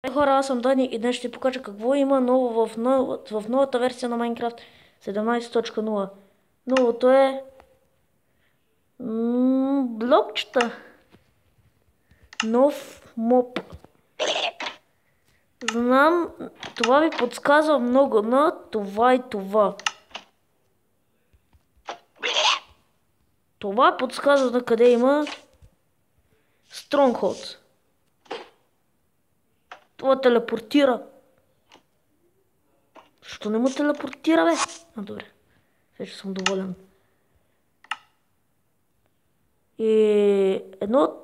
Хора, аз съм Дани и днес ще ви покажа какво има ново в новата версия на Minecraft 17.0. Новото е блокчета. Нов моб. Знам, това ви подсказва много на това и това. Това подсказва на къде има Stronghold. Това телепортира. Защо не му телепортира, бе? А, добре. Вече съм доволен. И едно...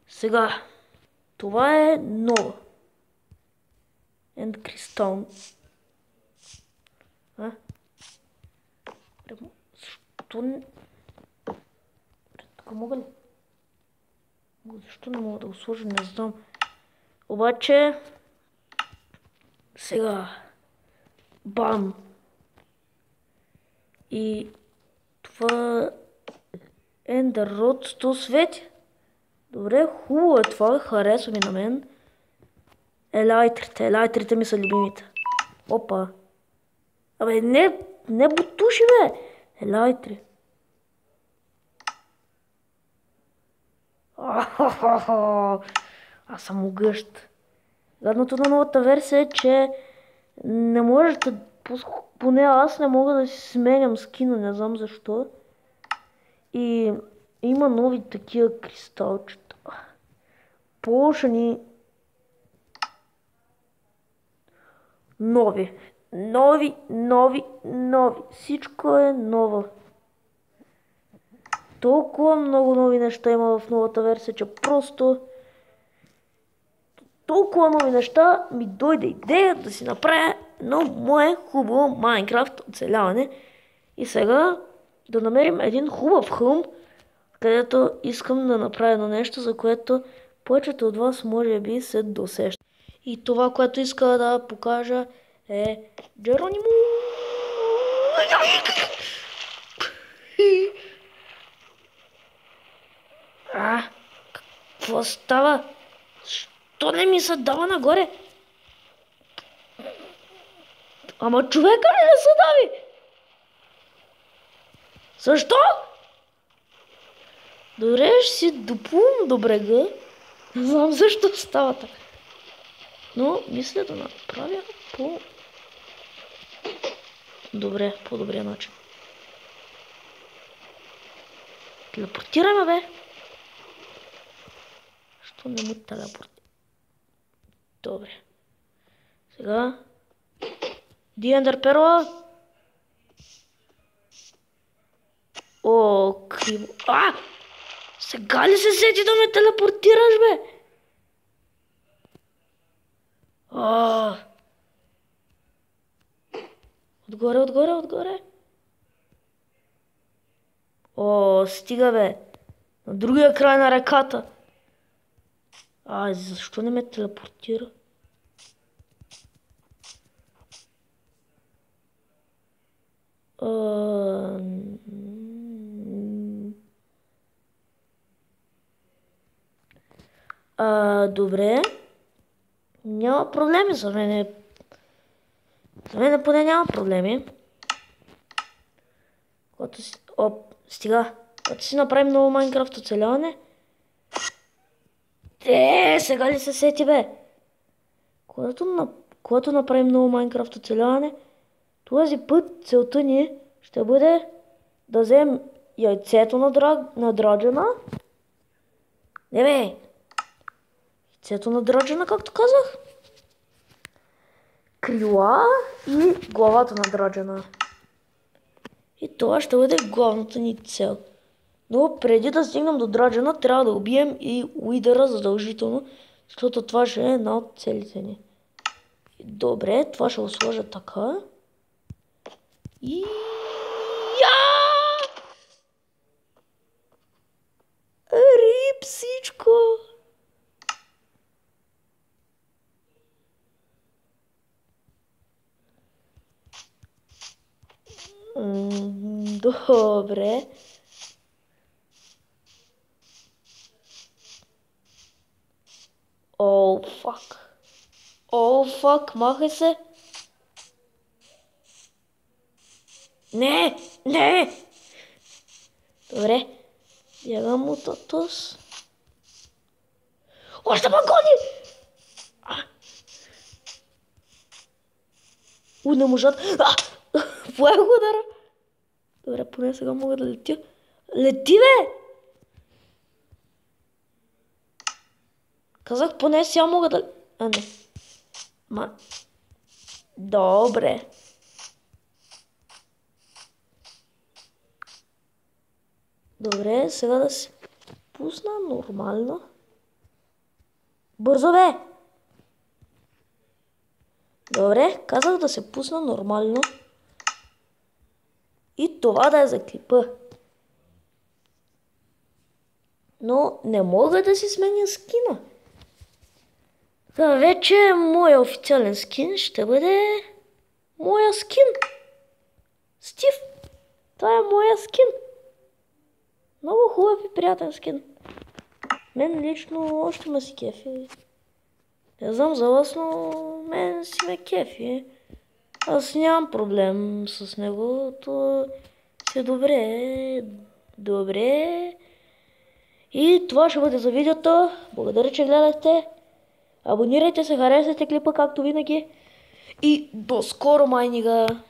Сега. Това е ново. End Crystal. А? Защо не... Тук мога ли? Защо не мога да го сложа? Не знам. Обаче... Сега... Бам! И... Това... Ender Rod, то свети. Добре, хубаво е това, харесва ми на мен. Елайтрите ми са любимите. Опа. Абе, не бутуши, бе. Елайтри. Аз съм могъщ. Гадното на новата версия е, че не можеш да... Поне аз не мога да си сменям скина, не знам защо. И има нови такива кристалчета. Полушани. Нови. Всичко е ново. Толкова много нови неща има в новата версия, че просто толкова нови неща ми дойде идея да си направя едно мое хубаво Майнкрафт оцеляване. И сега да намерим един хубав хълм, където искам да направя едно нещо, за което повечето от вас може би се досещат. И това, което иска да покажа е Джеронимо. Какво става? Що не ми се дава нагоре? Ама човека ли не се дави? Защо? Добре, ще си доплувам до брега. Не знам защо става така. Но мисля да направя по-добрия начин. Телепортираме, бе. Що не му телепортира? Добре. Сега. Диендър перла. О, криво. Сега ли се сети да ме телепортираш, бе? Отгоре. О, стига, бе. На другия край на реката. Защо не ме телепортира? Добре. Няма проблеми за мен. За мен поне няма проблеми. Стига. Когато си направим ново Майнкрафт оцеляване. Сега ли се сети, бе? Когато направим ново Майнкрафт оцеляване, този път целта ни ще бъде да вземем яйцето на Драджана. Не, бе! Яйцето на Драджана, както казах. Крила и главата на Драджана. И това ще бъде главната ни цел. Но преди да стигнем до Драджана, трябва да убием и Уидъра задължително, защото това ще е една от целите ни. Добре, това ще го сложа така. И... Рип всичко! Добре. О, фак. О, фак, махай се. Не, не. Добре. Бягам от Атос. Още ме гони! Не можат. Поех удара. Добре, поне сега мога да летя. Лети, бе! Казах, поне сега мога да... не. Добре. Добре, сега да се пусна нормално. Бързо, бе! Добре, казах да се пусна нормално. И това да е за клипа. Но не мога да си сменя скина. Да, вече моя официален скин ще бъде моя скин. Стив. Това е моя скин. Много хубав и приятен скин. Мен лично още ме си кефи. Не знам за вас, но мен си ме кефи. Аз нямам проблем с него. То си добре. Добре. И това ще бъде за видеото. Благодаря, че гледахте. Абонирайте се, харесайте клипа, както винаги. И до скоро, майнига!